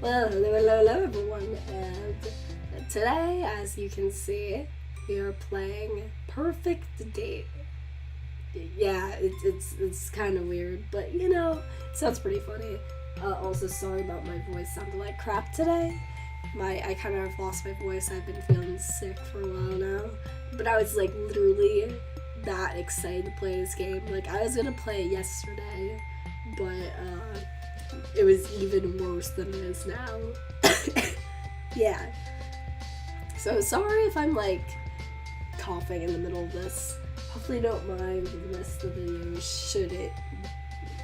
Well, hello everyone, and today, as you can see, we are playing Perfect Date. Yeah, it's kind of weird, but you know, it sounds pretty funny. Also, sorry about my voice sounding like crap today. I kind of lost my voice. I've been feeling sick for a while now, but I was like literally that excited to play this game. Like I was gonna play it yesterday, but it was even worse than it is now. Yeah. So sorry if I'm like coughing in the middle of this. Hopefully don't mind the rest of the video should it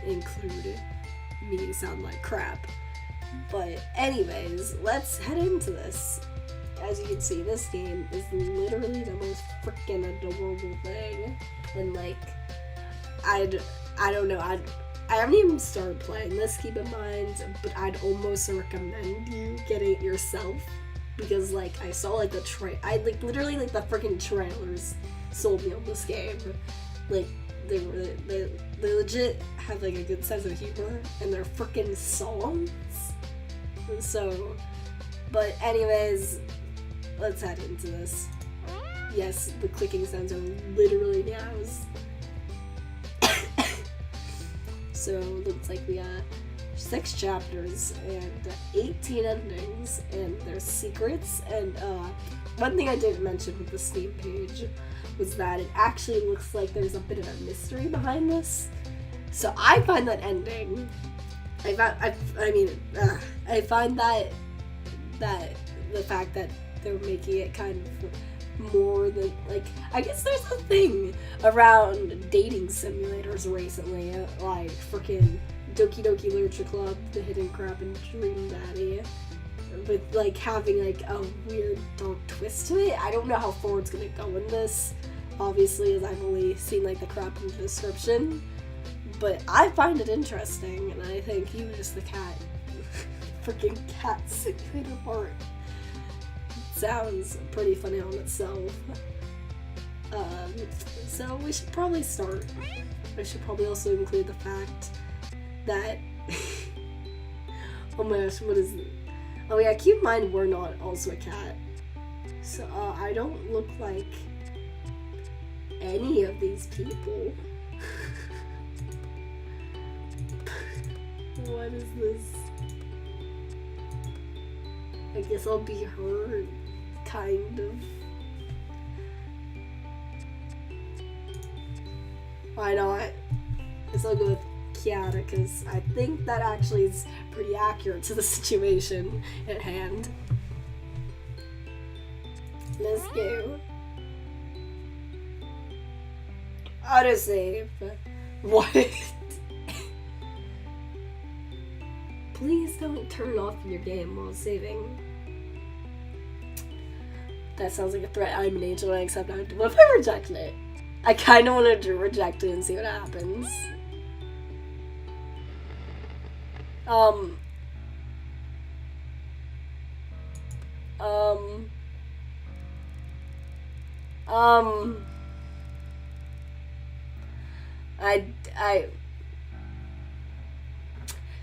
include me sound like crap. But anyways, let's head into this. As you can see, this game is literally the most freaking adorable thing. And like, I don't know, I haven't even started playing this, keep in mind, but I'd almost recommend you getting it yourself, because like I saw like literally like the freaking trailers sold me on this game. Like they legit have like a good sense of humor and their freaking songs. So, but anyways, let's head into this. Yes, the clicking sounds are literally meows. So it looks like we got 6 chapters and 18 endings, and there's secrets. And one thing I didn't mention with the Steam page was that it actually looks like there's a bit of a mystery behind this. So I find that ending. I find that the fact that they're making it kind of more than, like, I guess there's a thing around dating simulators recently, like freaking Doki Doki Literature Club, The Hidden Crab, and Dream Daddy, with like having like a weird dark twist to it. I don't know how far it's gonna go in this, obviously, as I've only seen like the crap in the description, but I find it interesting, and I think you just the cat freaking cat simulator part sounds pretty funny on itself. So we should probably start. I should probably also include the fact that oh my gosh, what is it? Oh yeah, keep in mind we're not also a cat, so I don't look like any of these people. What is this? I guess I'll be her, kind of. Why not? I guess I'll go with Kiara, because I think that actually is pretty accurate to the situation at hand. Let's go. Autosave. What? Please don't turn off your game while saving. That sounds like a threat. I'm an angel and I accept it. What if I reject it? I kind of want to reject it and see what happens.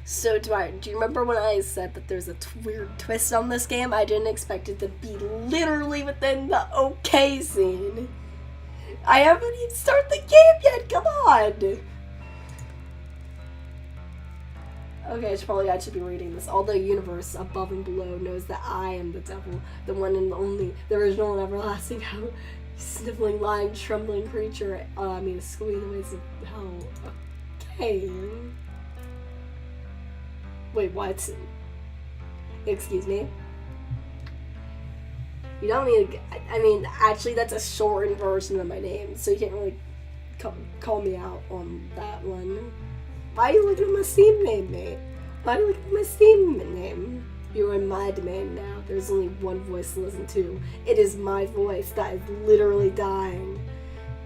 So do you remember when I said that there's a weird twist on this game? I didn't expect it to be literally within the okay scene. I haven't even started the game yet, come on! Okay, I should be reading this. Although universe above and below knows that I am the devil, the one and only, the original and everlasting, sniffling, lying, trembling creature. Squealing the ways of hell. Okay. Wait, what? Excuse me? You don't need to, actually that's a shortened version of my name, so you can't really call me out on that one. Why are you looking at my Steam name, mate? Why are you looking at my Steam name? You're in my domain now. There's only one voice to listen to. It is my voice that is literally dying.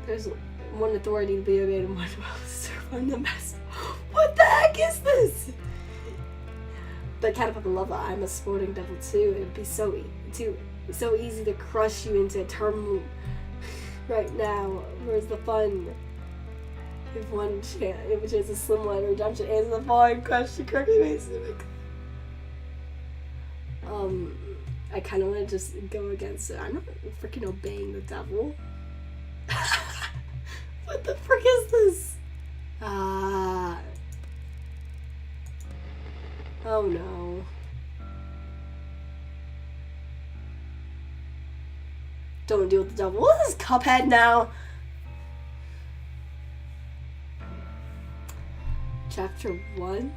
There's one authority to be obeyed and one will serve on the best. What the heck is this? But Catapult the Lava, I'm a sporting devil too. It would be so easy to crush you into a terminal right now. Where's the fun? If one chance, which is a slim one, redemption is the following question correctly. I kind of want to just go against it. I'm not freaking obeying the devil. What the frick is this? Oh no. Don't deal with the devil. What is Cuphead now? Chapter 1?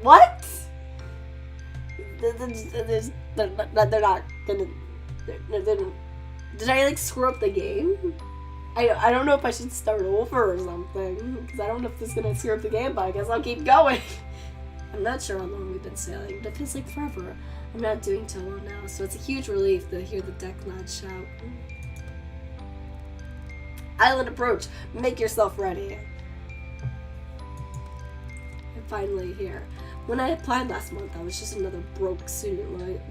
What? They're not gonna... Did I, like, screw up the game? I don't know if I should start over or something, because I don't know if this is gonna screw up the game, but I guess I'll keep going. I'm not sure how long we've been sailing, but it feels like forever. I'm not doing too well now, so it's a huge relief to hear the deck lads shout. Island approach! Make yourself ready. I'm finally here. When I applied last month, I was just another broke student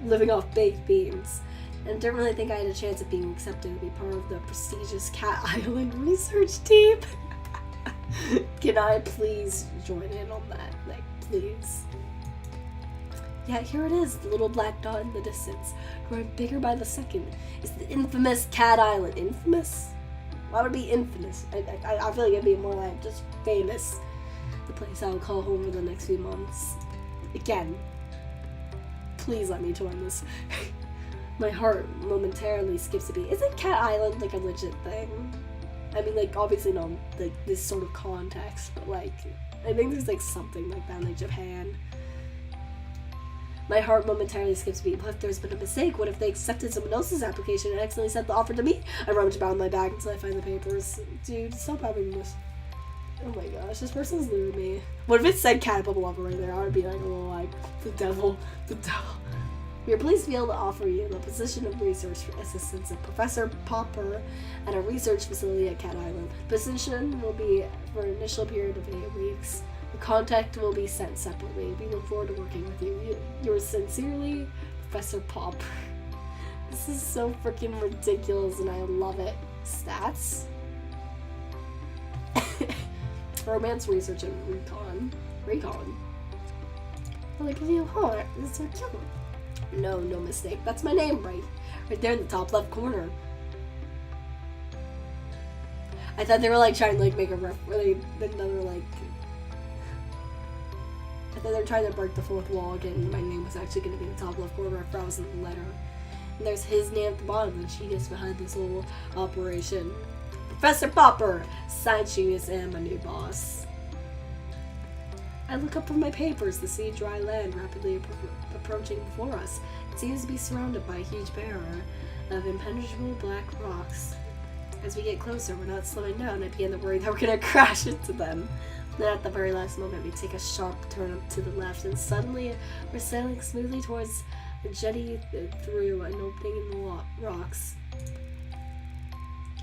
living off baked beans. And didn't really think I had a chance of being accepted to be part of the prestigious Cat Island research team. Can I please join in on that? Like, please. Yeah, here it is, the little black dot in the distance, growing bigger by the second. It's the infamous Cat Island. Infamous? Why would it be infamous? I feel like it'd be more like just famous. The place I'll call home for the next few months. Again, please let me join this. My heart momentarily skips a beat. Isn't Cat Island like a legit thing? I mean, like, obviously not like this sort of context, but like, I think there's like something like that in like Japan. My heart momentarily skips a beat. What if there's been a mistake? What if they accepted someone else's application and accidentally sent the offer to me? I rummage about in my bag until I find the papers. Dude, stop having this. Oh my gosh, this person's lured me. What if it said Cat Bubble Lover right there? I would be like, oh, like, the devil. We are pleased to be able to offer you the position of research assistant of Professor Popper at a research facility at Cat Island. The position will be for an initial period of 8 weeks. The contact will be sent separately. We look forward to working with you. Yours sincerely, Professor Popper. This is so freaking ridiculous and I love it. Stats? Romance research and recon. Well, I give you a heart. It's so cute. No mistake. That's my name, right there in the top left corner. I thought they were like trying to like make a another like. I thought they were trying to break the fourth wall again. My name was actually going to be in the top left corner after I was in the letter. And there's his name at the bottom, and she gets behind this whole operation. Professor Popper, science genius and my new boss. I look up from my papers to see dry land rapidly approaching before us. It seems to be surrounded by a huge barrier of impenetrable black rocks. As we get closer, we're not slowing down. I begin to worry that we're going to crash into them. Then at the very last moment, we take a sharp turn up to the left, and suddenly we're sailing smoothly towards a jetty through an opening in the rocks.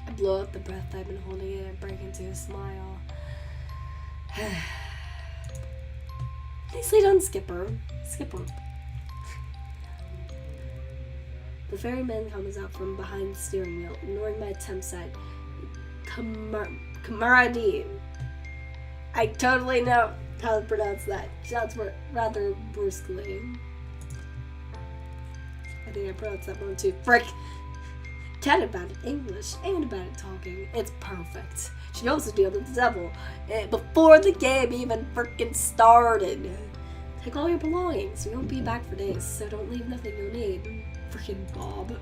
I blow out the breath I've been holding in and break into a smile. Nicely done, Skipper. The ferryman comes out from behind the steering wheel, ignoring my attempts at camaraderie. I totally know how to pronounce that. Shouts rather brusquely. I think I pronounced that wrong too. Frick! Chatted about it English and about it talking. It's perfect. She knows to deal with the devil before the game even frickin' started. Take all your belongings. We won't be back for days, so don't leave nothing you'll need. Frickin' Bob.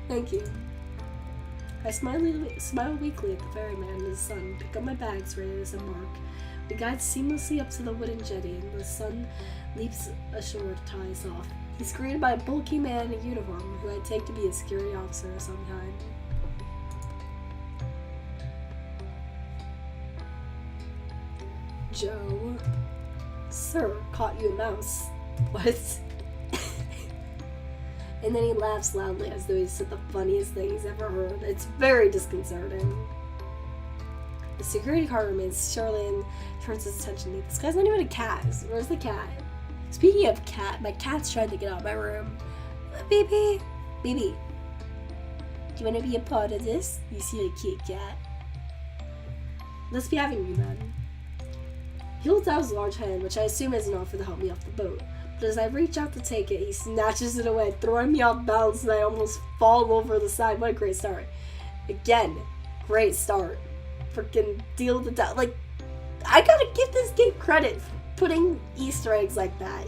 Thank you. I smile weakly at the ferryman and his son, pick up my bags ready to disembark. We guide seamlessly up to the wooden jetty, and the son leaps ashore to tie us off. He's greeted by a bulky man in a uniform, who I take to be a security officer of some kind. Joe. Sir, caught you a mouse. What? And then he laughs loudly as though he said the funniest thing he's ever heard. It's very disconcerting. The security guard remains surely and turns his attention to me. This guy's not even a cat. Where's the cat? Speaking of cat, my cat's trying to get out of my room. Baby. Do you want to be a part of this? You see a cute cat. Let's be having you then. He holds out his large hand, which I assume is an offer to help me off the boat. But as I reach out to take it, he snatches it away, throwing me off balance, and I almost fall over the side. What a great start. Again, great start. Freaking deal with the like, I gotta give this game credit for putting Easter eggs like that.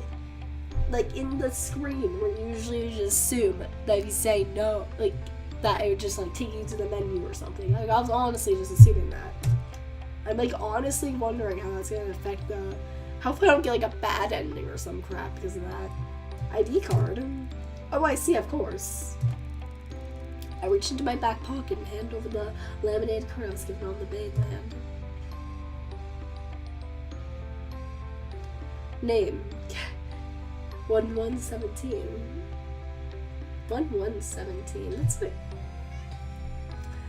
Like, in the screen, where usually you just assume that if you say no, like, that it would just, like, take you to the menu or something. Like, I was honestly just assuming that. I'm, like, honestly wondering how that's gonna affect the... Hopefully I don't get, like, a bad ending or some crap because of that. ID card. Oh, I see, of course. I reach into my back pocket and hand over the laminated card I was given on the mainland. Name. 1117. 1117.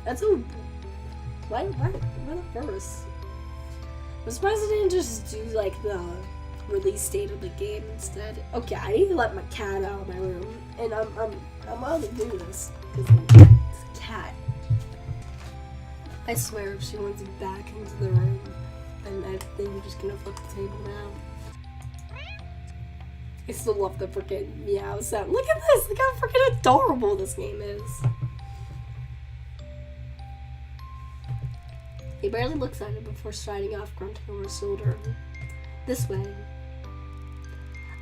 That's a... Why the first? I'm surprised I didn't just do, like, the release date of the game instead. Okay, I need to let my cat out of my room. And I'm allowed to do this. Because it's a cat. I swear, if she wants back into the room, then I think we're just gonna flip the table now. I still love the freaking meow sound. Look at this! Look how freaking adorable this game is. He barely looks at it before striding off, grunting over his shoulder. This way.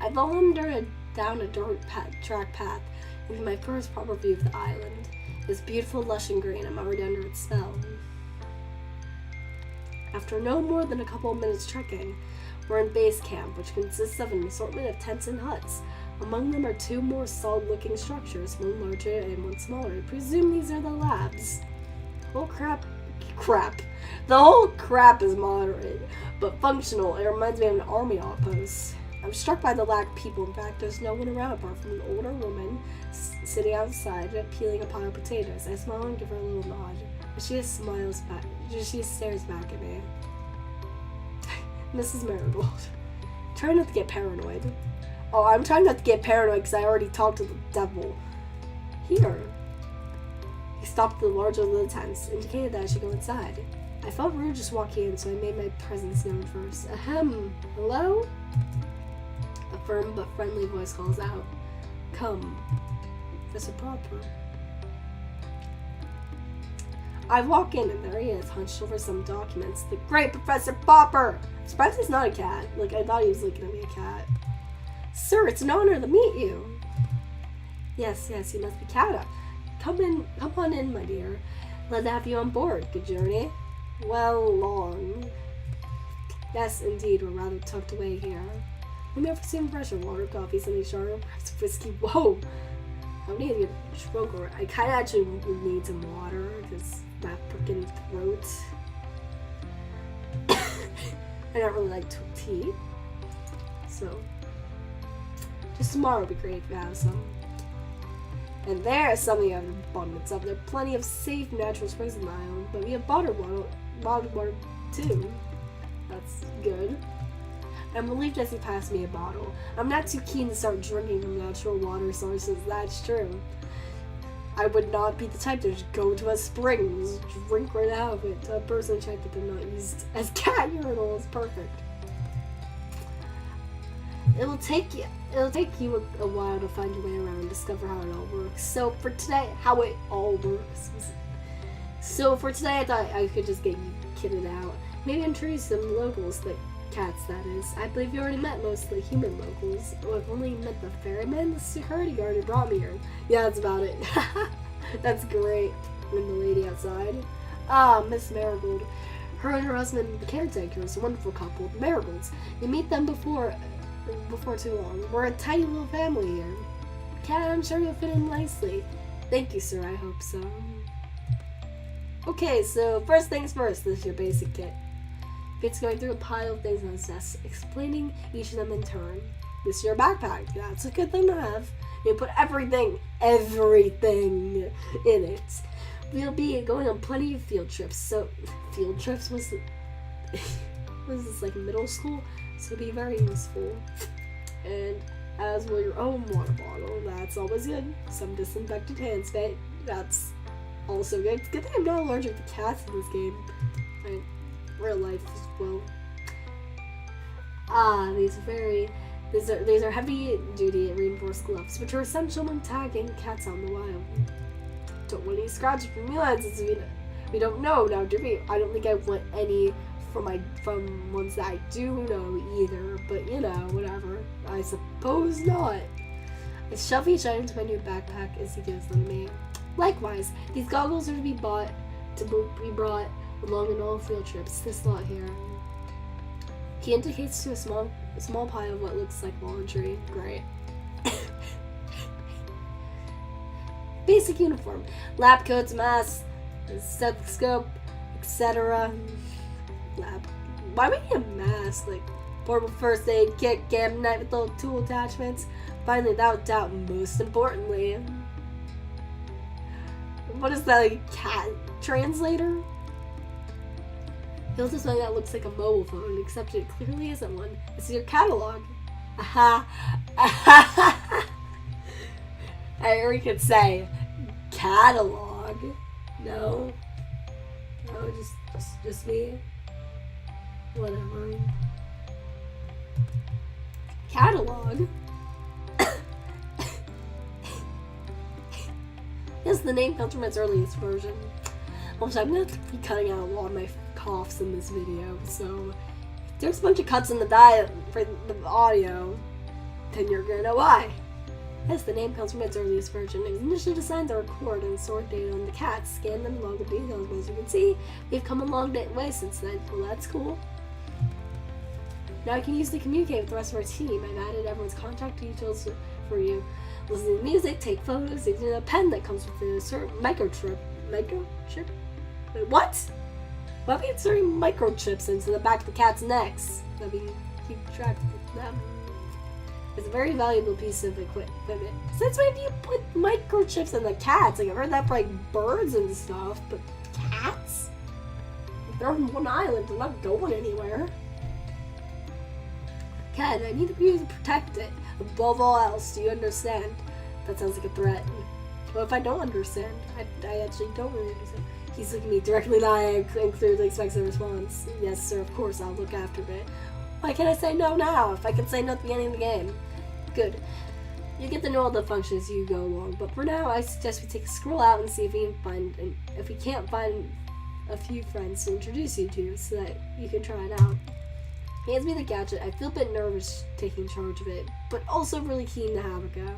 I wander down a dirt track path into my first proper view of the island. It's beautiful, lush, and green. I'm already under its spell. After no more than a couple of minutes trekking, we're in base camp, which consists of an assortment of tents and huts. Among them are two more solid-looking structures, one larger and one smaller. I presume these are the labs. The whole crap. The whole crap is moderate, but functional. It reminds me of an army outpost. I'm struck by the lack of people. In fact, there's no one around apart from an older woman sitting outside peeling a pile of potatoes. I smile and give her a little nod. She just smiles back. She stares back at me. Mrs. Marigold. Try not to get paranoid. Oh, I'm trying not to get paranoid because I already talked to the devil. Here. He stopped at the larger of the tents, indicated that I should go inside. I felt rude just walking in, so I made my presence known first. Ahem. Hello? A firm but friendly voice calls out. Come. Professor Popper. I walk in, and there he is, hunched over some documents. The great Professor Popper! I'm surprised he's not a cat. Like, I thought he was looking at me a cat. Sir, it's an honor to meet you. Yes, you must be Kata. Come on in, my dear. Glad to have you on board. Good journey? Well, long. Yes, indeed, we're rather tucked away here. Let me offer some fresh water, coffee, something sharp, perhaps whiskey. Whoa! I need to get a stroke over. I kind of actually need some water because my freaking throat. I don't really like tea, so just tomorrow would be great if you have some. And there's something of abundance of. There are plenty of safe natural springs in the island, but we have bottled water too. That's good. I'm relieved as he passed me a bottle. I'm not too keen to start drinking from natural water sources, that's true. I would not be the type to just go to a spring and just drink right out of it. A person check that they're not used as cat urinal is perfect. It'll take you a while to find your way around and discover how it all works. So for today, I thought I could just get you kitted out. Maybe introduce some locals, the cats, that is. I believe you already met mostly human locals. Oh, I've only met the ferryman, the security guard who brought me here. Yeah, that's about it. That's great. And the lady outside. Ah, Miss Marigold. Her and her husband, the caretaker, is a wonderful couple, the Marigolds. You meet them before too long. We're a tiny little family here. Cat, I'm sure you'll fit in nicely. Thank you, sir. I hope so. Okay, so first things first, this is your basic kit. It's going through a pile of things on his desk, explaining each of them in turn. This is your backpack. That's a good thing to have. You put everything in it. We'll be going on plenty of field trips. So, field trips was this like middle school? So it'll be very useful. And as will your own water bottle. That's always good. Some disinfectant hand spray. That's also good. It's good that I'm not allergic to cats in this game. Real life as well. These are heavy-duty reinforced gloves, which are essential when tagging cats on the wild. Don't want any scratches from nuances. We don't know now, do we? I don't think I want any from ones that I do know either. But you know, whatever. I suppose not. I shove each item into my new backpack as he gives them to me. Likewise, these goggles are to be brought along in all field trips. This lot here. He indicates to a small pile of what looks like laundry. Great. Basic uniform. Lab coats, masks, stethoscope, etc. Why would you need a mask? Like, portable first aid kit, gamma knife with little tool attachments. Finally, without doubt, most importantly. What is that, like a cat translator? He holds something that looks like a mobile phone, except it clearly isn't one. It's your catalog. Aha. Or you could say catalog. No, just me. Whatever. Catalog. Yes, the name comes from its earliest version. Also, I'm going to be cutting out a lot of my coughs in this video, so if there's a bunch of cuts in the diet for the audio, then you're going to know why. Yes, the name comes from its earliest version. It was initially designed to record and store data on the cats, scan them, log the details, but as you can see, we've come a long way since then. Well, that's cool. Now I can use to communicate with the rest of our team. I've added everyone's contact details for you. Listen to music, take photos, using a pen that comes with a certain microchip. Microchip? Wait, what? Why are we inserting microchips into the back of the cat's necks? That we keep track of them. It's a very valuable piece of equipment. Since when do you put microchips in the cats? Like, I've heard that for like birds and stuff, but cats? They're on one island, they're not going anywhere. Cat, I need you to protect it. Above all else, do you understand? That sounds like a threat. Well, if I don't understand, I actually don't really understand. He's looking me directly in the eye and clearly expects a response. Yes, sir, of course, I'll look after it. Why can't I say no now, if I can say no at the beginning of the game? Good. You get to know all the functions as you go along, but for now, I suggest we take a scroll out and see if we can't find a few friends to introduce you to, so that you can try it out. He hands me the gadget. I feel a bit nervous taking charge of it, but also really keen to have a go.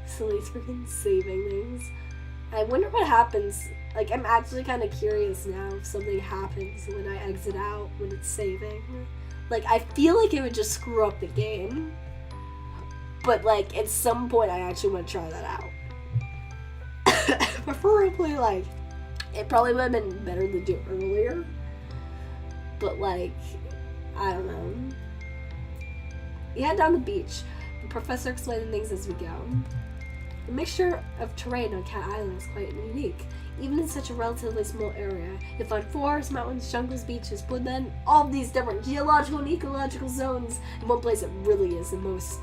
Silly freaking saving things. I wonder what happens. Like, I'm actually kind of curious now if something happens when I exit out when it's saving. Like, I feel like it would just screw up the game. But, like, at some point I actually want to try that out. Preferably, like, it probably would have been better to do earlier. But, like, I don't know. We head down the beach. The professor explaining things as we go. The mixture of terrain on Cat Island is quite unique. Even in such a relatively small area, you'll find forests, mountains, jungles, beaches, woodland, all of these different geological and ecological zones in one place that really is the most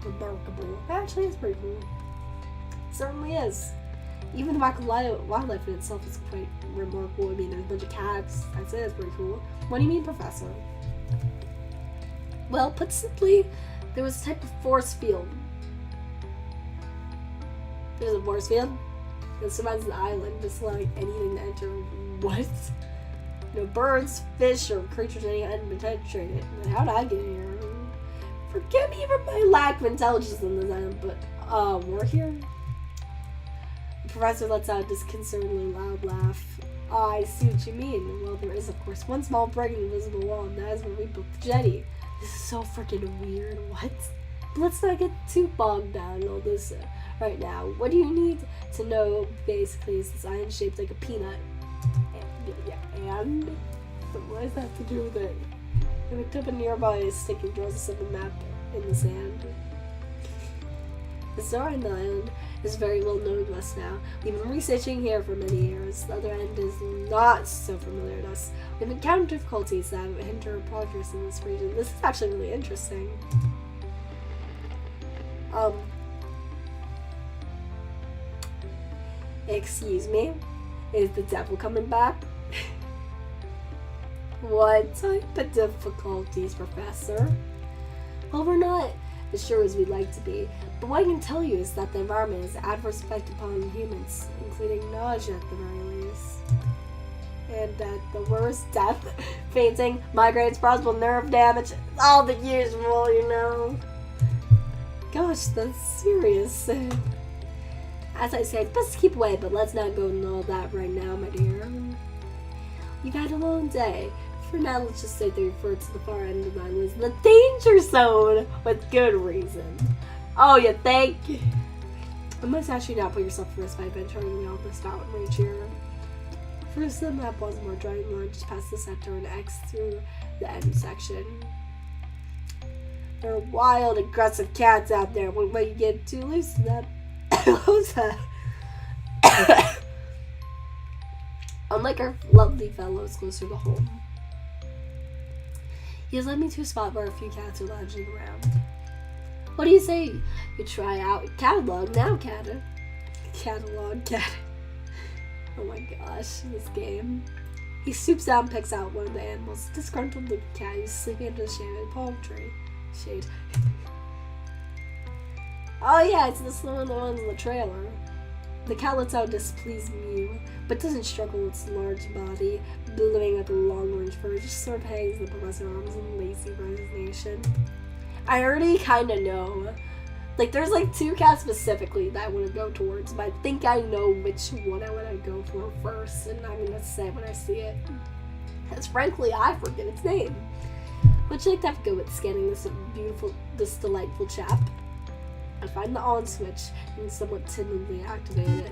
remarkable. Actually, it's pretty cool. It certainly is. Even the wildlife in itself is quite remarkable. I mean, there's a bunch of cats. I'd say that's pretty cool. What do you mean, Professor? Well, put simply, there was a type of force field. There's a force field that surrounds the island, just allowing anything to enter. What? No birds, fish, or creatures any unpenetrated. How did I get here? Forgive me for my lack of intelligence on this island, but, we're here? The professor lets out a disconcertingly loud laugh. I see what you mean. Well, there is, of course, one small break in the invisible wall, and that is where we built the jetty. This is so freaking weird. What? But let's not get too bogged down in all this right now. What do you need to know, basically, is this island shaped like a peanut. And? What does that have to do with it? I picked up a nearby stick and draws a simple map in the sand. The star on the island is very well known to us now. We've been researching here for many years. The other end is not so familiar to us. We've encountered difficulties that have hindered our progress in this region. This is actually really interesting. Excuse me? Is the devil coming back? What type of difficulties, Professor? Well, we're not as sure as we'd like to be, but what I can tell you is that the environment has an adverse effect upon humans, including nausea at the very least. And at the worst, death, fainting, migraines, possible nerve damage, all the usual, you know. Gosh, that's serious. As I say, best to keep away, but let's not go into all that right now, my dear. You've had a long day. For now, let's just say they refer to the far end of the island as the danger zone, with good reason. Oh, you think? I must ask you not put yourself at risk by venturing out this out and reach here. First, the map was more drawing line just past the center and X through the end section. There are wild, aggressive cats out there. Won't let you get too loose to them. Unlike our lovely fellows closer to home, he has led me to a spot where a few cats are lounging around. What do you say you try out catalog now, cat? Catalog, cat. Oh my gosh, this game. He stoops down and picks out one of the animals. Disgruntled looking cat who's sleeping under the shade of a palm tree. Shade. Oh yeah, it's this one of the ones in the trailer. The cat lets out a displeased mew, but doesn't struggle its large body, billowing at the long orange fur, just sort of hangs the professor's arms in lazy resignation. I already kind of know. Like, there's like two cats specifically that I want to go towards, but I think I know which one I want to go for first, and I'm going to say when I see it. Because frankly, I forget its name. Would you like to have to go with scanning this delightful chap? I find the on switch and somewhat timidly activate it.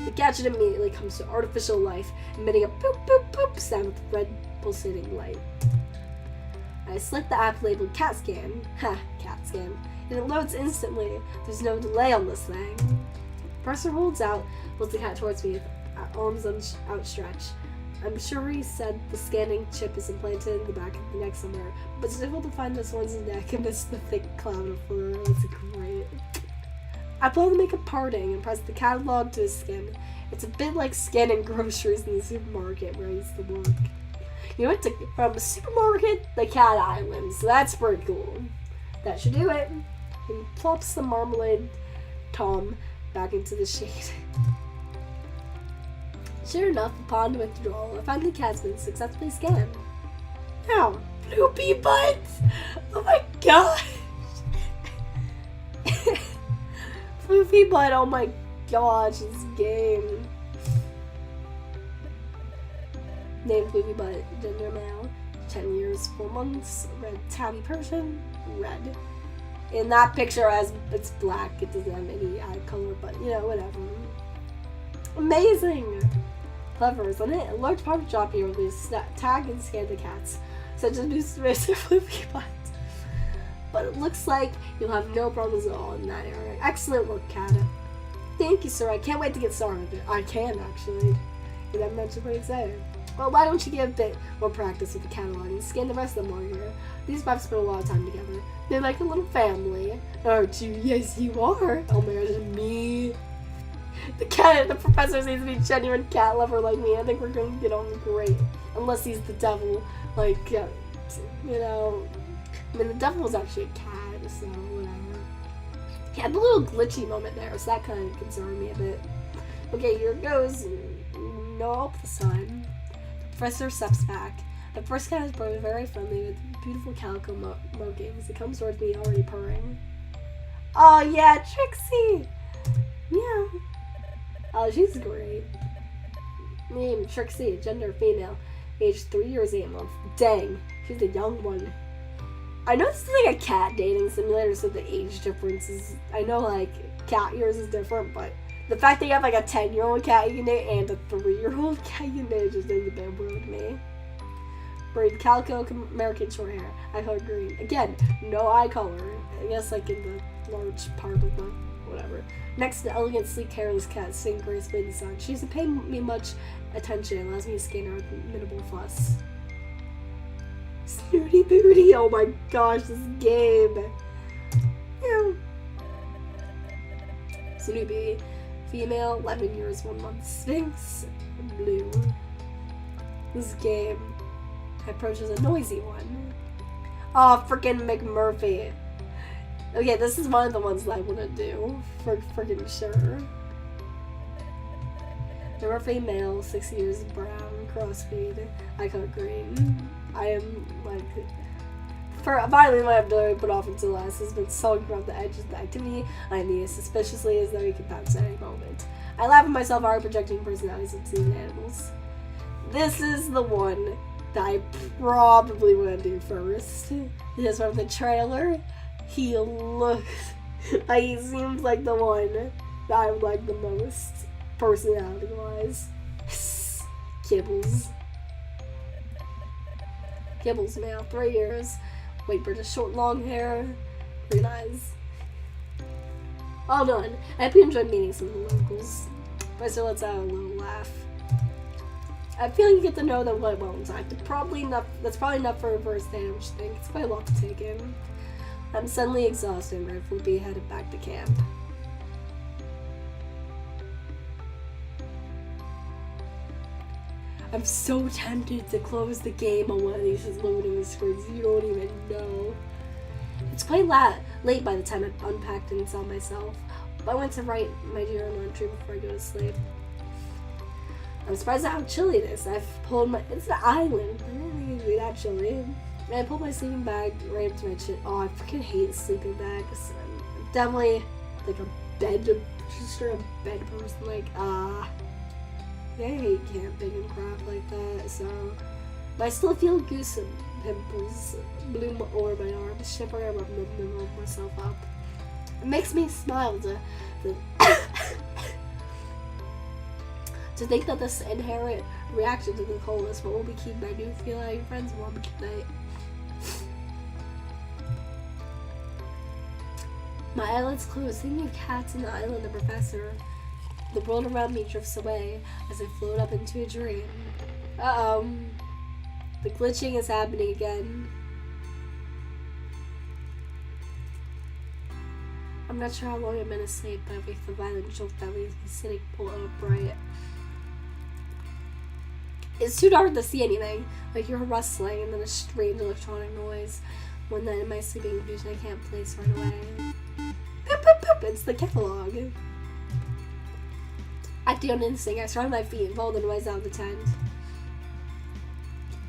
The gadget immediately comes to artificial life, emitting a boop boop boop sound with red pulsating light. I select the app labeled CAT scan. Ha, CAT scan. And it loads instantly. There's no delay on this thing. Professor holds the cat towards me with arms outstretched. I'm sure he said the scanning chip is implanted in the back of the neck somewhere, but it's difficult to find this one's neck amidst the thick cloud of fur. That's great. I pull to make a parting and press the catalog to his skin. It's a bit like scanning groceries in the supermarket where I used to work. You went from the supermarket to Cat Island, so that's pretty cool. That should do it. He plops the marmalade Tom back into the shade. Sure enough, upon withdrawal, I find the cat's been successfully scanned. Now, Floopy Butt! Oh my gosh! Floopy Butt, oh my gosh, this game. Name Floopy Butt, gender male, 10 years, 4 months, red tabby Persian, red. In that picture, it's black, it doesn't have any eye color, but you know, whatever. Amazing! Clever, isn't it? A large part of the job here will be to tag and scan the cats, such as Mr. Floopy Butt. But it looks like you'll have no problems at all in that area. Excellent work, Cat. Thank you, sir. I can't wait to get started. I can, actually. Did I mention what he'd say? Well, why don't you get a bit more practice with the catalog and scan the rest of them while you're here? These five spend a lot of time together. They're like a little family. Aren't you? Yes, you are. Oh my gosh, me. The professor seems to be a genuine cat lover like me. I think we're going to get on great. Unless he's the devil. Like, you know. I mean, the devil was actually a cat, so whatever. He had a little glitchy moment there, so that kind of concerned me a bit. Okay, here it goes. No help this time. The professor steps back. The first cat is probably very friendly with beautiful calico markings. It comes towards me already purring. Oh yeah, Trixie! Meow. Oh, she's great. Name, Trixie, gender female, age 3 years 8 months. Dang, she's a young one. I know this is like a cat dating simulator, so the age difference is, I know like cat years is different, but the fact that you have like a 10-year-old cat you can date and a 3-year-old cat you can date just is a bit weird to me. Braid calico American short hair. I color green. Again, no eye color. I guess like in the large part of the whatever. Next, the elegant, sleek, hairless cat sitting gracefully in the sun. She doesn't pay me much attention and allows me to scan her with minimal fuss. Snooty booty! Oh my gosh, this game! Ew. Snoopy, Female, 11 years, 1 month. Sphinx, blue. This game approaches a noisy one. Oh, freaking McMurphy. Okay, this is one of the ones that I want to do, for freaking sure. McMurphy, male, 6 years, brown, crossbreed, I cut green. I am, like, finally my ability put off until last has been sulking around the edges of the activity. I am as suspiciously as though he could bounce at any moment. I laugh at myself already projecting personalities of these animals. This is the one that I probably want to do first. This from the trailer. He looks like he seems like the one that I would like the most, personality-wise. Kibbles. Kibbles, male, 3 years. White British, short, long hair, green eyes. All done. I hope you enjoyed meeting some of the locals. But so let's have a little laugh. I feel you get to know them quite well in time. That's probably enough for a first day, don't you think? It's quite a lot to take in. I'm suddenly exhausted and ready to be headed back to camp. I'm so tempted to close the game on one of these loading screens. You don't even know. It's quite late by the time I've unpacked and saw myself. I went to write my journal entry before I go to sleep. I'm surprised at how chilly it is. I've pulled my... It's an island. I didn't think it'd be that chilly. And I pulled my sleeping bag right up to my chin. Oh, I freaking hate sleeping bags. I'm definitely like a bed person. Like, I hate camping and crap like that, so... But I still feel goose and pimples bloom over my arms, shivering and rubbing myself up. It makes me smile to think that this inherent reaction to the cold is what will be keeping my new feline friends warm tonight. My eyelids close, thinking of cats and the island and Professor. The world around me drifts away as I float up into a dream. The glitching is happening again. I'm not sure how long I've been asleep, but with the violent jolt that leaves me sitting bolt upright. It's too dark to see anything. I hear a rustling and then a strange electronic noise. One night in my sleeping confusion I can't place right away. Poop, poop, poop! It's the catalog. Acting on instinct, I start on my feet and follow the noise out of the tent.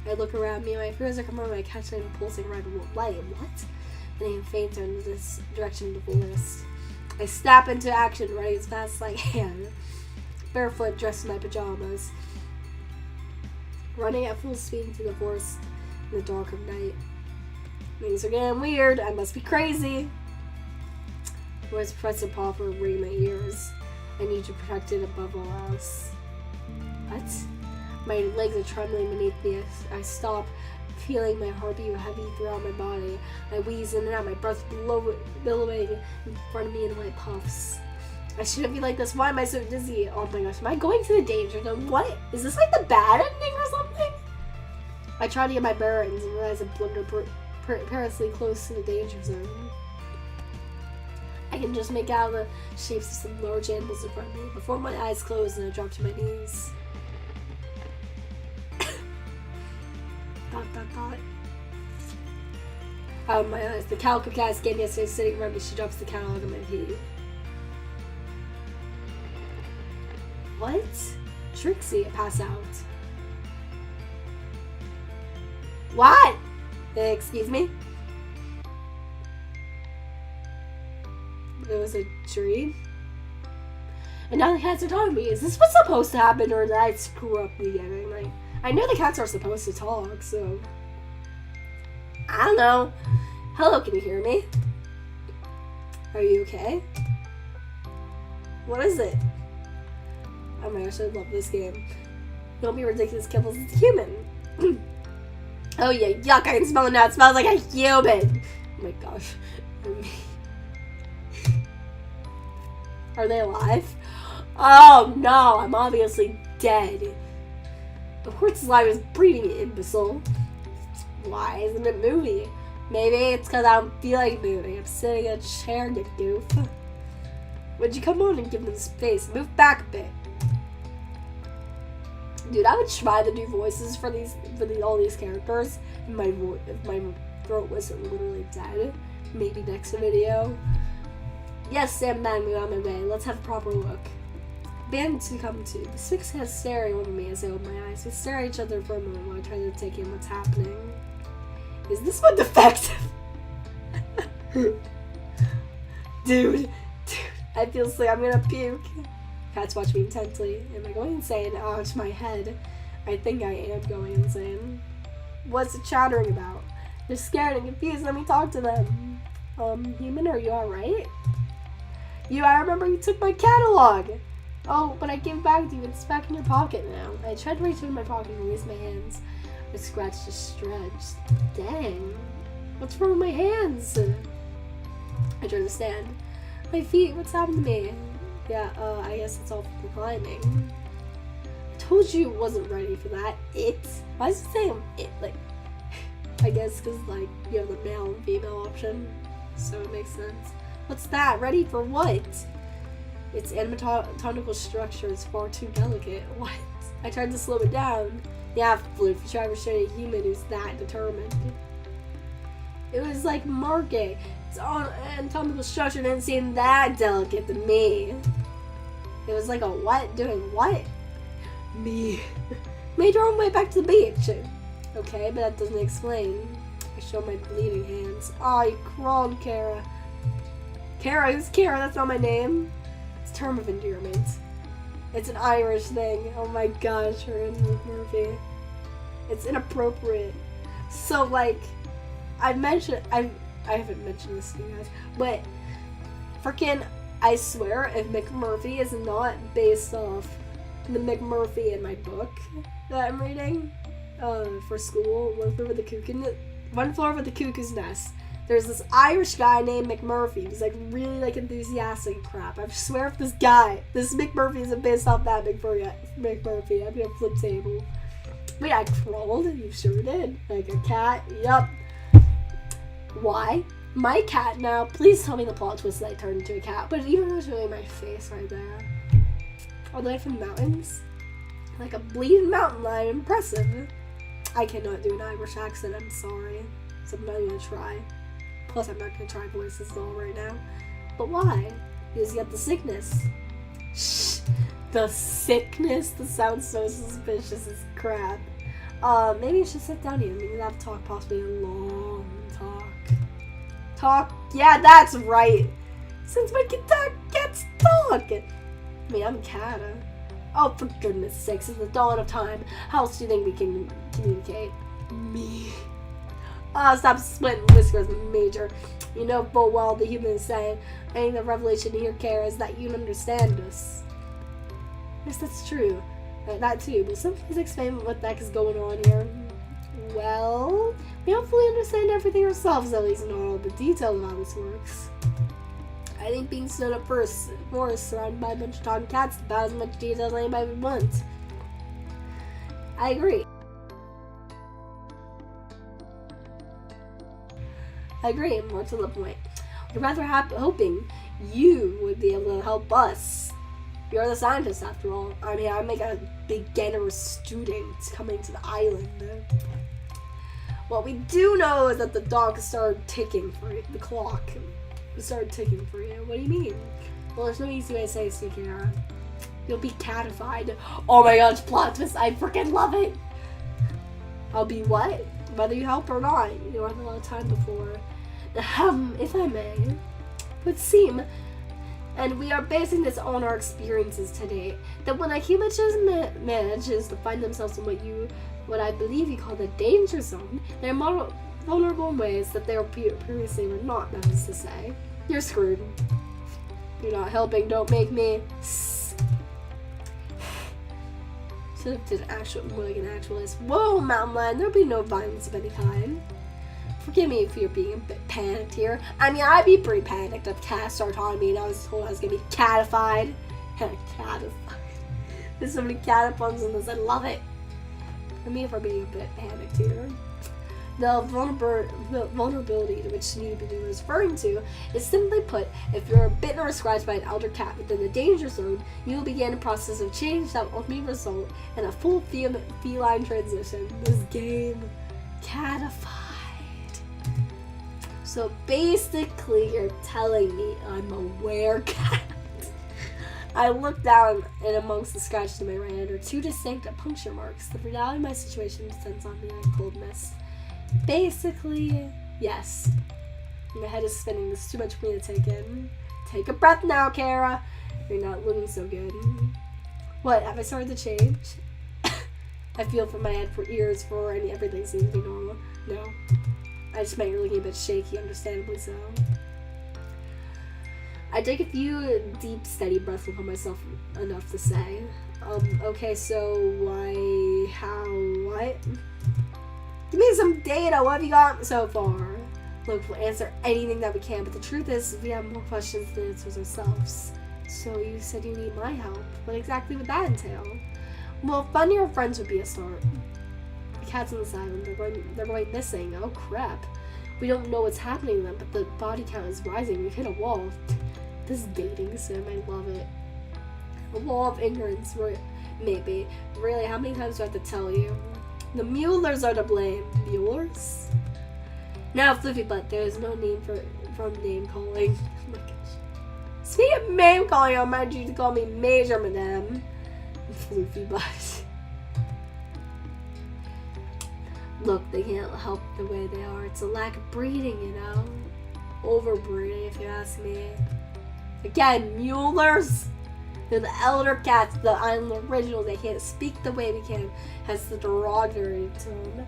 I look around me, my fears are coming from my catch and pulsing red light. What? And I am fainter in this direction of the forest. I snap into action, running as fast as I can. Barefoot, dressed in my pajamas. Running at full speed into the forest in the dark of night. Things are getting weird. I must be crazy. Where's Professor Popper ringing my ears? I need you protected above all else. What? My legs are trembling beneath me. I stop, feeling my heartbeat heavy throughout my body. I wheeze in and out, my breath billowing in front of me in white puffs. I shouldn't be like this. Why am I so dizzy? Oh my gosh, am I going to the danger zone? What? Is this like the bad ending or something? I try to get my bearings and realize I'm blundered perilously close to the danger zone. I can just make out the shapes of some large animals in front of me before my eyes close and I drop to my knees. Dot. Out of my eyes. The calico cat skin yesterday sitting around me. She drops the catalog on my feet. What? Trixie, I pass out. What? Excuse me? It was a dream. And now the cats are talking to me. Is this what's supposed to happen, or did I screw up the beginning? Like, I know the cats are supposed to talk, so I don't know. Hello, can you hear me? Are you okay? What is it? Oh my gosh, I love this game. Don't be ridiculous, Kibbles. It's human. Oh yeah, yuck! I can smell it now. It smells like a human. Oh my gosh. Are they alive? Oh no, I'm obviously dead. Of course this live is breeding, you imbecile. Why isn't it moving? Maybe it's because I don't feel like moving. I'm sitting in a chair, you goof. Would you come on and give them space? Move back a bit. Dude, I would try to do voices for all these characters. If my throat wasn't literally dead. Maybe next video. Yes, Sam Bang, move on my way. Let's have a proper look. Band to come to. The six has staring over me as I open my eyes. We stare at each other for a moment while I try to take in what's happening. Is this one defective? Dude, I feel sick. I'm gonna puke. Cats watch me intently. Am I going insane? Oh, it's my head. I think I am going insane. What's it chattering about? They're scared and confused. Let me talk to them. Human, are you alright? I remember you took my catalog! Oh, but I gave it back to you. It's back in your pocket now. I tried to reach into my pocket and release my hands. My scratch just stretched. Dang. What's wrong with my hands? I tried to stand. My feet, what's happened to me? Yeah, I guess it's all for climbing. I told you it wasn't ready for that. It? Why is it saying it? Like, I guess because, like, you have the male and female option. So it makes sense. What's that? Ready for what? Its anatomical structure is far too delicate. What? I tried to slow it down. Yeah, Floof, you try to restrain a human who's that determined. It was like Margay. Its anatomical structure didn't seem that delicate to me. It was like a what? Doing what? Me. Made your own way back to the beach. Okay, but that doesn't explain. I show my bleeding hands. Oh, you crawled, Kara. Kara? Who's Kara? That's not my name. It's a term of endearment. It's an Irish thing. Oh my gosh, her and Murphy. It's inappropriate. So, like, I haven't mentioned this to you guys, but freaking, I swear, if McMurphy is not based off the McMurphy in my book that I'm reading for school, One Floor Over the Cuckoo's Nest, there's this Irish guy named McMurphy who's like really like enthusiastic and crap. I swear if this McMurphy isn't based off that McMurphy, I'm gonna flip table. Wait, I crawled? You sure did. Like a cat? Yup. Why? My cat now. Please tell me the plot twist that I turned into a cat. But even though it's really my face right there. All the way from the mountains. Like a bleeding mountain lion. Impressive. I cannot do an Irish accent. I'm sorry. So I'm not gonna try. Plus, I'm not gonna try voices at all right now. But why? Because you got the sickness. Shh. The sickness? That sounds so suspicious as crap. Maybe you should sit down here. Maybe we'll have to talk, possibly a long talk. Yeah, that's right. Since my cat gets talk. I mean, I'm Kata. Oh, for goodness sakes, it's the dawn of time. How else do you think we can communicate? Me. Stop splitting whiskers, Major. You know full well the human is saying. I think the revelation here, Kara, is that you understand us. Yes, that's true. That too, but some please explain what the heck is going on here. Well, we don't fully understand everything ourselves, at least not all the details of how this works. I think being stood up first, surrounded by a bunch of talking cats, is about as much detail as anybody would want. I agree. More to the point. We're rather hoping you would be able to help us. You're the scientist, after all. I mean, I'm like a beginner student coming to the island. What we do know is that the dog started ticking for you. The clock started ticking for you. What do you mean? Well, there's no easy way to say this, Kara. You'll be catified. Oh my gosh, plot twist. I freaking love it. I'll be what? Whether you help or not. You don't have a lot of time before. If I may, it would seem, and we are basing this on our experiences today, that when a human manages to find themselves in what I believe you call the danger zone, they're more vulnerable in ways that they previously were not, that is to say. You're screwed. You're not helping, don't make me. Should have did more like an actualist. Whoa, mountain lion, there'll be no violence of any kind. Forgive me if you're being a bit panicked here. I mean, I'd be pretty panicked if cats started talking to me and I was told I was gonna be catified. Catified. There's so many cat puns in this, I love it. For me, if I'm being a bit panicked here. The vulnerability to which Sneebity was referring to is simply put, if you're bitten or scratched by an elder cat within the danger zone, you will begin a process of change that will ultimately result in a full feline transition. This game, catified. So basically, you're telling me I'm a werecat. I look down, and amongst the scratches to my right hand are two distinct puncture marks. The reality of my situation descends on me like cold mist. Basically, yes. My head is spinning. This is too much for me to take in. Take a breath now, Kara. You're not looking so good. What, have I started to change? I feel from my head for ears for everything seems to be normal. No. I just meant you're looking a bit shaky, understandably so. I take a few deep, steady breaths and put myself enough to say, okay, so why, how, what? Give me some data, what have you got so far? Look, we'll answer anything that we can, but the truth is, we have more questions than answers ourselves. So you said you need my help. What exactly would that entail? Well, finding your friends would be a start. The cat's on the island, they're going missing, oh crap. We don't know what's happening to them, but the body count is rising, we've hit a wall. This dating sim, I love it. A wall of ignorance, maybe. Really, how many times do I have to tell you? The Muellers are to blame. Muellers? Now, Floofy Butt, there is no name from name calling. Oh my gosh. Speaking of name calling, I remind you to call me Major Madame. Floofy Butt. Look, they can't help the way they are. It's a lack of breeding, you know? Overbreeding, if you ask me. Again, Muellers. They're the elder cats, the island original. They can't speak the way we can. Has the derogatory tone.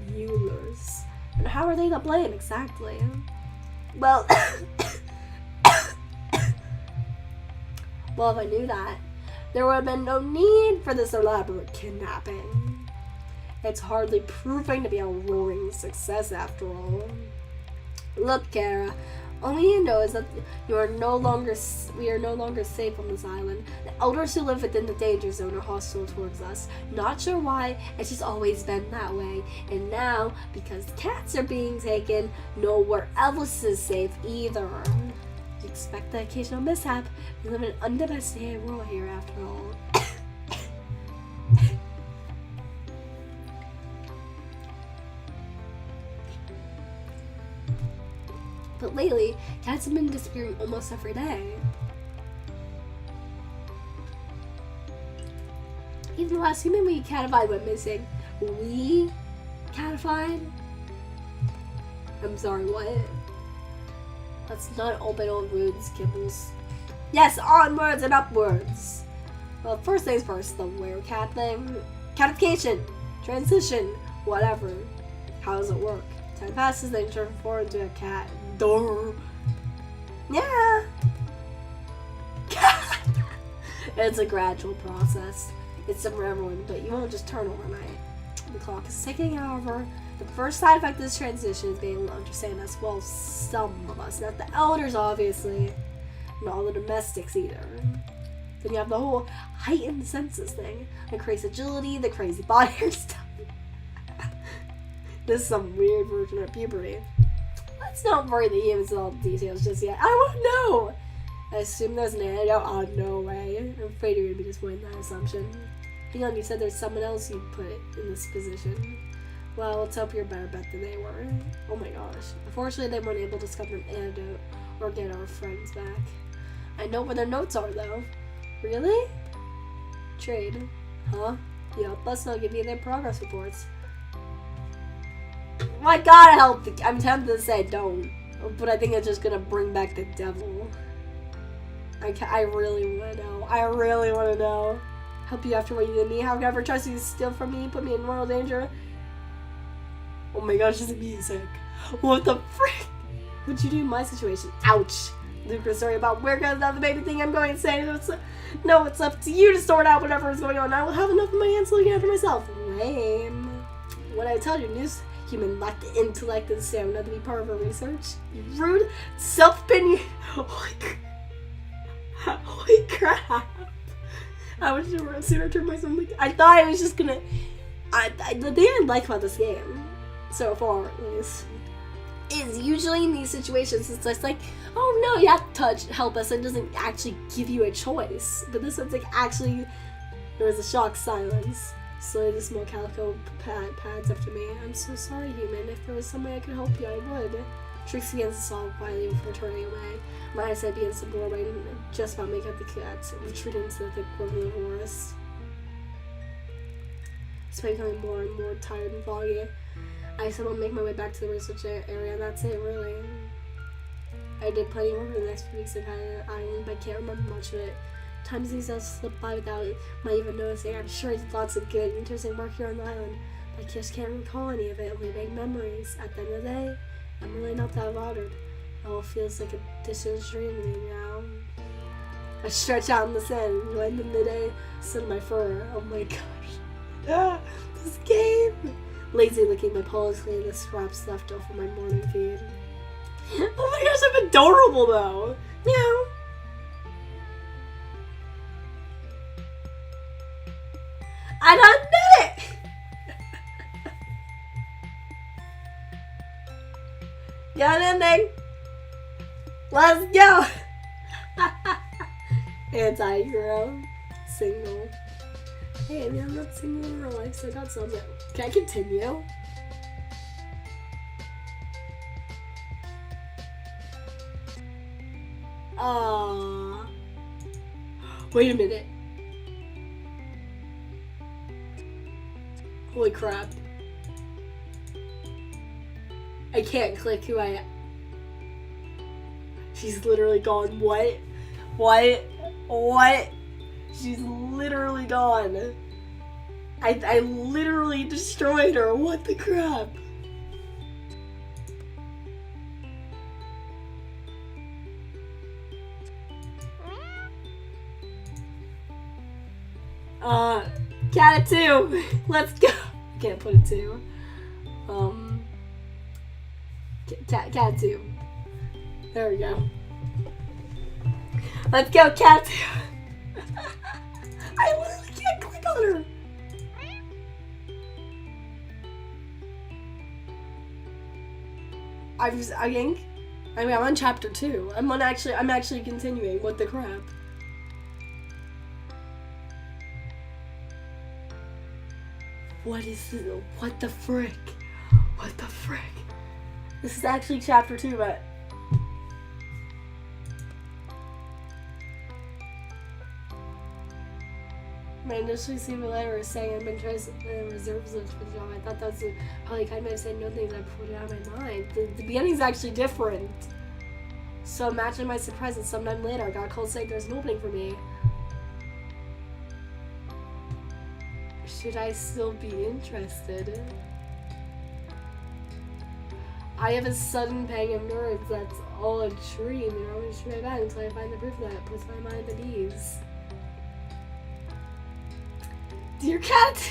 Muellers. And how are they to blame exactly? Well, well, if I knew that, there would have been no need for this elaborate kidnapping. It's hardly proving to be a roaring success after all. Look, Kara. Only you know is that we are no longer safe on this island. The elders who live within the danger zone are hostile towards us. Not sure why, it's just always been that way. And now, because the cats are being taken, nowhere else is safe either. You expect the occasional mishap. We live in an undomesticated world here after all. But lately, cats have been disappearing almost every day. Even the last human we catified went missing. We catified? I'm sorry, what? Let's not open old wounds, Kibbles. Yes, onwards and upwards! Well, first things first, the werecat thing. Catification, transition, whatever. How does it work? Time passes, then you transform into a cat. Durr. Yeah. It's a gradual process. It's for everyone, but you won't just turn overnight. The clock is ticking, however. The first side effect of this transition is being able to understand us. Well, some of us. Not the elders, obviously. Not all the domestics, either. Then you have the whole heightened senses thing. The crazy agility, the crazy body hair stuff. This is some weird version of puberty. Let's not worry the humans with all the details just yet. I won't know! I assume there's an antidote. Oh, no way. I'm afraid you're going to be disappointed in that assumption. Hang on, you said there's someone else you'd put in this position. Well, let's hope you're a better bet than they were. Oh my gosh. Unfortunately, they weren't able to discover an antidote or get our friends back. I know where their notes are, though. Really? Trade. Huh? Yep, let's not give you their progress reports. I gotta help. I'm tempted to say don't, but I think it's just gonna bring back the devil. I really want to know. I really want to know. Help you after what you did to me. How can I ever trust you to steal from me, put me in mortal danger? Oh my gosh, this is music. What the frick? What'd you do in my situation? Ouch. Lucra's story about where goes the baby thing I'm going to say. No, it's up to you to sort out whatever is going on. I will have enough of my hands looking after myself. Lame. What I tell you, news human lack the intellect and stamina to be part of our research. You rude, self-opinion. Holy crap. I wish I were sooner turned myself. I thought I was just gonna. The thing I like about this game, so far at least, is usually in these situations it's just like, oh no, you have to help us, and it doesn't actually give you a choice. But this one's like, actually, there was a shocked silence. Slowly the small calico pads up to me. I'm so sorry, human. If there was some way I could help you, I would. Trixie begins to sob quietly before turning away. My eyesight begins to blur away, just about make out the cats, retreating into the thick grove of the forest. Despite becoming more and more tired and foggy, I somehow make my way back to the research area. That's it, really. I did plenty of work for the next few weeks at the island, but I can't remember much of it. Time seems to slip by without my even noticing. I'm sure I did lots of good, interesting work here on the island, but I just can't recall any of it. Only vague memories. At the end of the day, I'm really not that bothered. It all feels like a distant dream to me now. I stretch out in the sand and enjoy the midday sun of my fur. Oh my gosh. This game! Lazy licking my paws, cleaning the scraps left off of my morning feed. Oh my gosh, I'm adorable though! Meow! I done did it! Got an ending! Let's go! Anti-hero. Single. Hey, I mean, I'm not single in real life, so I got something. Can I continue? Aww. Wait a minute. Holy crap. I can't click who I am. She's literally gone. What? What? What? She's literally gone. I literally destroyed her. What the crap? Cat at 2. Let's go. Can't put it 2. Cat 2. There we go. Let's go, cat 2. I literally can't click on her. I'm on chapter 2. I'm actually continuing. What the crap? What is this? What the frick? What the frick? This is actually chapter 2, but my initially received a letter saying I've been trying to reserve for the job. I thought that was probably kind of have said no things I put it out of my mind. The beginning's actually different. So imagine my surprise that sometime later I got called saying there's an opening for me. Should I still be interested? I have a sudden pang of nerves that's all a dream, and I always try back until I find the proof that puts my mind at ease. Dear cat!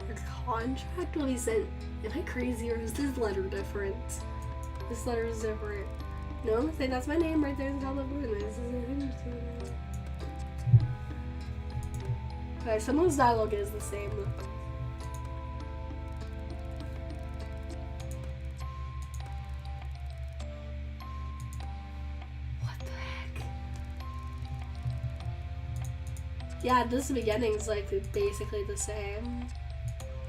Our contract will be sent. Am I crazy or is this letter different? This letter is different. No, say that's my name right there in the top of the blue. This is okay, some of this dialogue is the same. What the heck? Yeah, this beginning's like basically the same.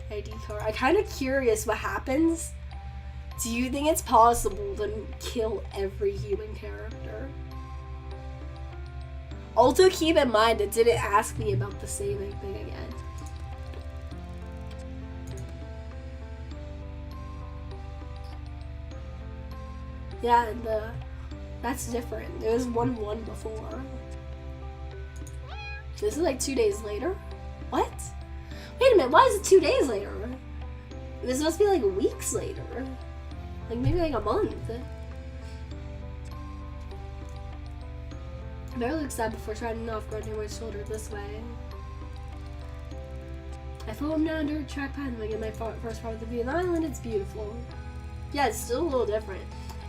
ID card. I'm kind of curious what happens. Do you think it's possible to kill every human character? Also, keep in mind it didn't ask me about the saving thing again. Yeah, and that's different. It was 1-1 before. This is like 2 days later? What? Wait a minute, why is it 2 days later? This must be like weeks later. Like maybe like a month. I barely looked sad before trying off guard near my shoulder this way. I followed him down a dirt track path and I get my first part of the view of the island. It's beautiful. Yeah, it's still a little different.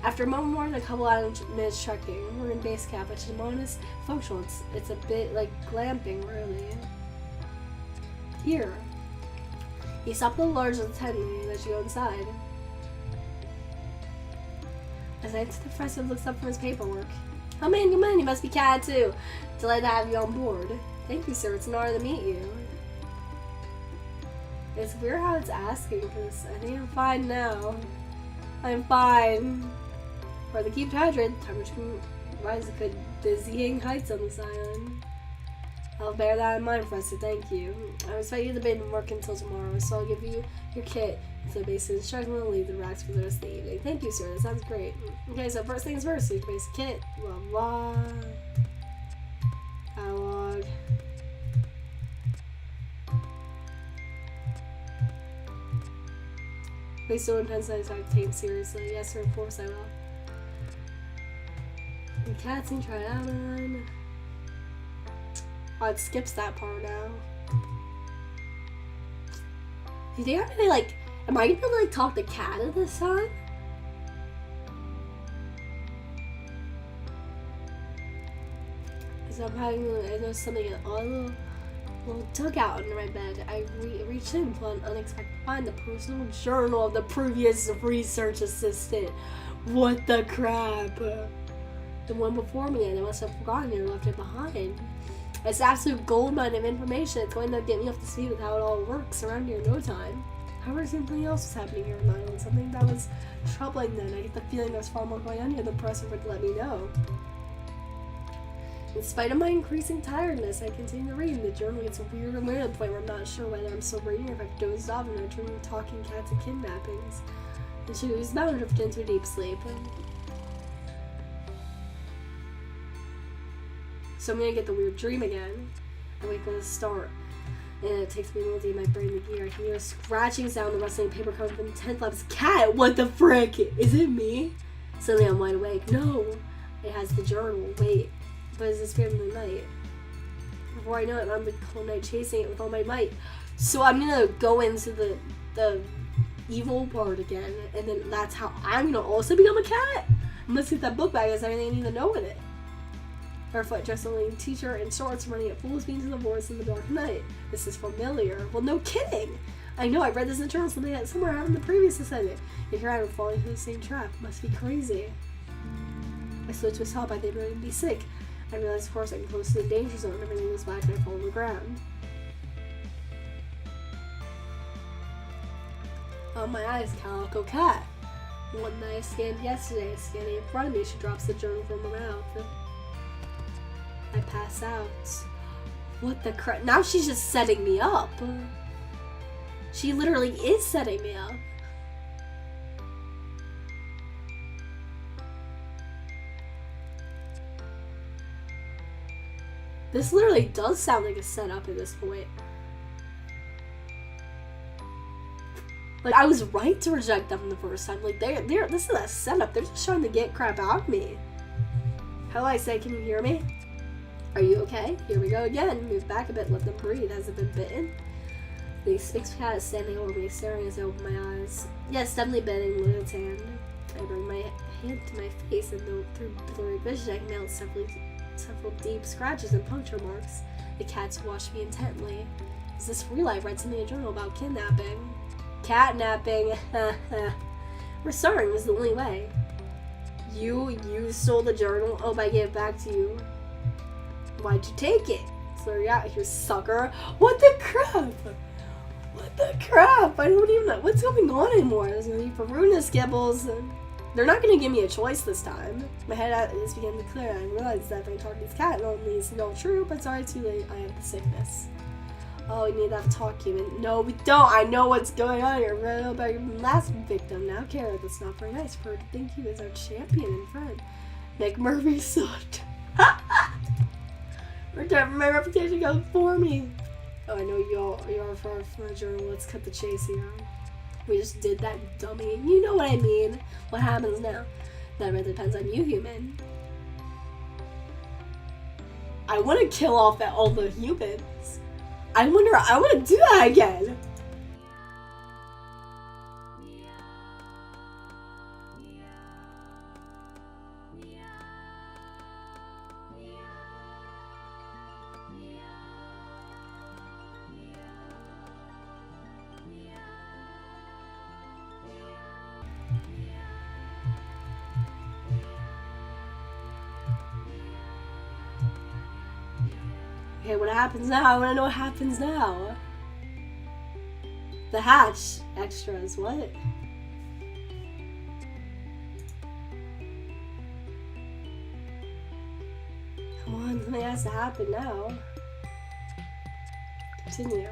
After a moment more than a couple minutes trekking, we're in base camp, which is modest functional. It's a bit like glamping, really. Here. He stopped the large tent and let you go inside. As I enter the professor looks up from his paperwork. Come in, you must be Cat too. Delighted to have you on board. Thank you, sir. It's an honor to meet you. It's weird how it's asking, because I think I'm fine now. I'm fine. For the keep hydrated, temperature can rise to dizzying heights on this island. I'll bear that in mind, Professor. Thank you. I expect you to be in work until tomorrow, so I'll give you your kit to the basic instruction and leave the racks for the rest of the evening. Thank you, sir. That sounds great. Okay, so first things first, your basic kit. Blah blah. Catalog. Please don't intense I take seriously. Yes, sir, of course I will. The cat scene, try it out on. Oh, it skips that part now. Do you think I'm gonna am I gonna be able to talk to Cat at this time? Because I know something in a little dugout under my bed. I reached in and found an unexpected find, the personal journal of the previous research assistant. What the crap? The one before me, and I must have forgotten it or left it behind. It's absolute gold mine of information. It's going to get me up to speed with how it all works around here in no time. However, something else was happening here in Ireland. Something that was troubling then. I get the feeling there's far more going on here than Purrfect would let me know. In spite of my increasing tiredness, I continue to read. The journal gets weird and weird to the point where I'm not sure whether I'm still reading or if I've dozed off and I'm dreaming talking cats and kidnappings. And she was bound to drift into a deep sleep. So I'm gonna get the weird dream again. I wake with a start, and it takes me a little to get my brain in gear. I can hear a scratching sound, the rustling paper coming from the tent flaps. Cat, what the frick? Is it me? Suddenly I'm wide awake. No, it has the journal. Wait, but it's disappeared in the night. Before I know it, I'm the whole night chasing it with all my might. So I'm gonna go into the evil part again, and then that's how I'm gonna also become a cat. Let's get that book back. There's everything I need to know with it. Barefoot, dressed only in t-shirt and shorts, running at full speed to the forest in the dark night. This is familiar. Well, no kidding! I know, I read this in the journal, something that somewhere happened in the previous assignment. If you're out of falling into the same trap, must be crazy. I slowed to a stop. I think I'm going to be sick. I realized, of course, I'm close to the danger zone. Everything was back and I fall on the ground. Oh, my eyes, Calico Cat. One that I scanned yesterday, scanning in front of me, she drops the journal from her mouth. I pass out. What the crap? Now she's just setting me up. She literally is setting me up. This literally does sound like a setup at this point. Like, I was right to reject them the first time. Like, this is a setup. They're just trying to get crap out of me. Hello, I say, can you hear me? Are you okay? Here we go again. Move back a bit, let them breathe. Has it been bitten? The Sphinx cat is standing over me, staring as I open my eyes. Yes, definitely bitten. Look at its hand. I bring my hand to my face, and through blurry vision, I can nail several deep scratches and puncture marks. The cats watch me intently. Is this real? I read something in a journal about kidnapping. Catnapping. We're sorry, it was the only way. You stole the journal? Oh, I gave it back to you. Why'd you take it? So you're out here, sucker. What the crap? What the crap? I don't even know what's going on anymore. There's gonna be Peruna Skibbles. They're not gonna give me a choice this time. My head is beginning to clear. I realize that if I talk to this cat, not only is it all true, but sorry, too late. I have the sickness. Oh, we need to have a talk, human. No, we don't. I know what's going on here. Right about your last victim. Now, Kara, that's not very nice for her to think you as our champion and friend. McMurphy sucked. Return for my reputation goes for me. Oh, I know you are far from the journal. Let's cut the chase here. We just did that, dummy. You know what I mean. What happens now? That really depends on you, human. I want to kill off all the humans. I want to do that again. Okay, what happens now? I want to know what happens now. The hatch extras, what? Come on, something has to happen now. Continue.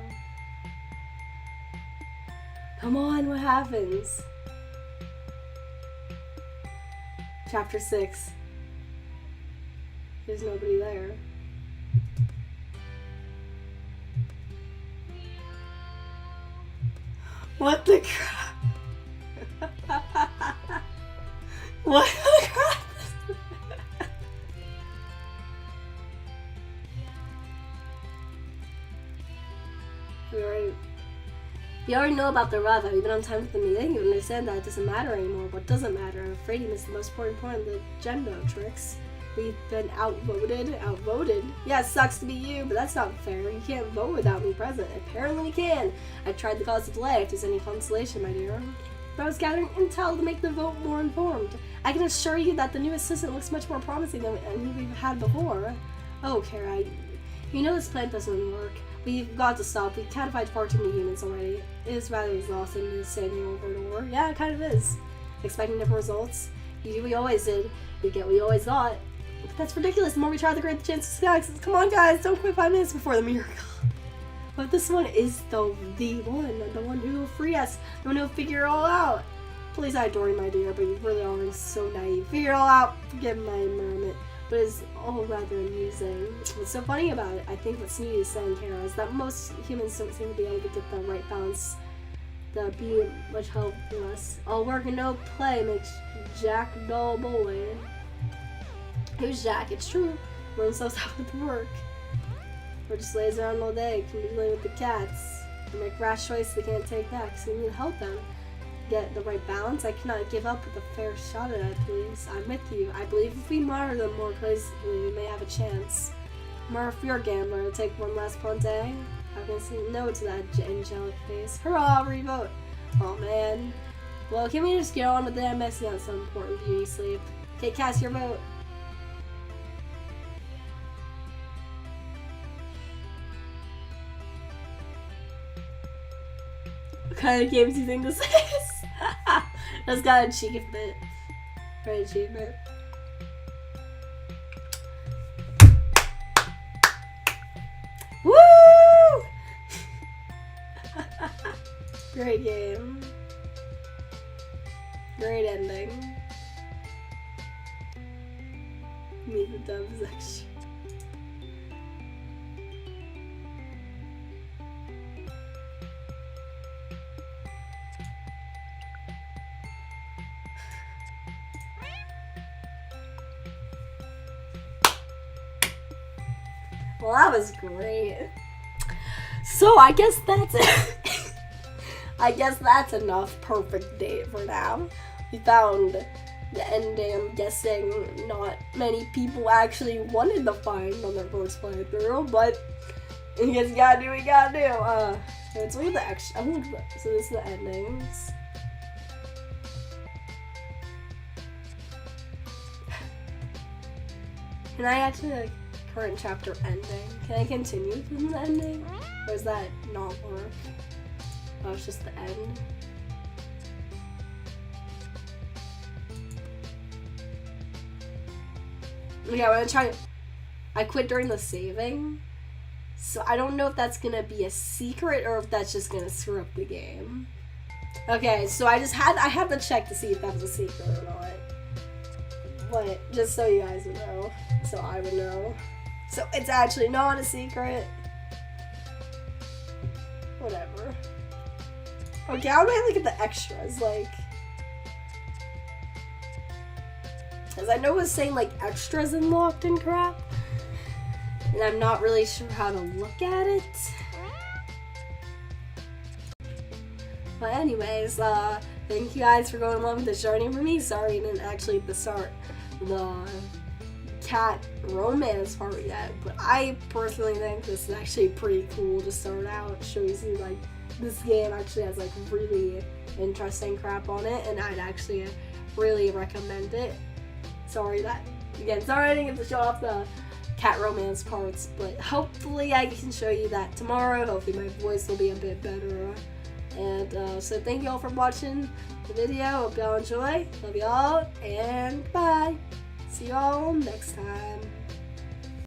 Come on, what happens? Chapter 6. There's nobody there. What the crap? What the crap? You already know about the Rava. You've been on time with the meeting. You understand that it doesn't matter anymore. What doesn't matter? I'm afraid you missed the most important point of the Gendo tricks. We've been outvoted. Outvoted? Yeah, it sucks to be you, but that's not fair. You can't vote without me present. Apparently you can. I tried to cause a delay if there's any consolation, my dear. But I was gathering intel to make the vote more informed. I can assure you that the new assistant looks much more promising than any we've had before. Oh, Kara, you know this plan doesn't work. We've got to stop. We catified far too many humans already. It is rather exhausting to standing over and over. Yeah, it kind of is. Expecting different results. You do what we always did. We get what we always thought. But that's ridiculous. The more we try, the greater the chance of success. Come on, guys. Don't quit 5 minutes before the miracle. But this one is the one who will free us. The one who will figure it all out. Please, I adore you, my dear, but you really are so naive. Figure it all out. Forgive my merriment. But it's all rather amusing. What's so funny about it, I think what's neat is saying, Kara, is that most humans don't seem to be able to get the right balance to be much help to us. All work and no play makes Jack a dull boy. Who's Jack? It's true. Run himself out with work. Or just lays around all day, can be playing with the cats. They make rash choices they can't take back, so we need to help them get the right balance. I cannot give up with a fair shot at it, please. I'm with you. I believe if we monitor them more closely, we may have a chance. Murph, you're a gambler. Take one last Ponte. I'm gonna say no to that angelic face. Hurrah, revote. Oh man. Well, can we just get on with it? I'm messing out some important beauty sleep. Okay, cast your vote. What kind of games do you think this is? That's got an achievement. Right, achievement. Woo! Great game. Great ending. Meet the Doves extra. Well, that was great. So I guess that's it. I guess that's enough perfect date for now. We found the ending. I'm guessing not many people actually wanted to find on their first playthrough, but I guess you gotta do what you gotta do. Let's look at the extra. So this is the endings. Can I actually current chapter ending? Can I continue from the ending? Or does that not work? Oh, it's just the end. Yeah, I'm gonna try. I quit during the saving, so I don't know if that's gonna be a secret or if that's just gonna screw up the game. Okay, so I had to check to see if that was a secret or not. But just so you guys would know, so I would know. So it's actually not a secret. Whatever. Okay, how do I look at the extras? Like, because I know it was saying like extras unlocked and crap, and I'm not really sure how to look at it. But anyways, thank you guys for going along with this journey with me. Sorry I didn't actually start the cat romance part yet, but I personally think this is actually pretty cool to start out. It shows you like this game actually has like really interesting crap on it, and I'd actually really recommend it. Sorry I didn't get to show off the cat romance parts, but hopefully I can show you that tomorrow. Hopefully my voice will be a bit better. And so thank you all for watching the video. Hope y'all enjoy. Love y'all, and bye. See y'all next time.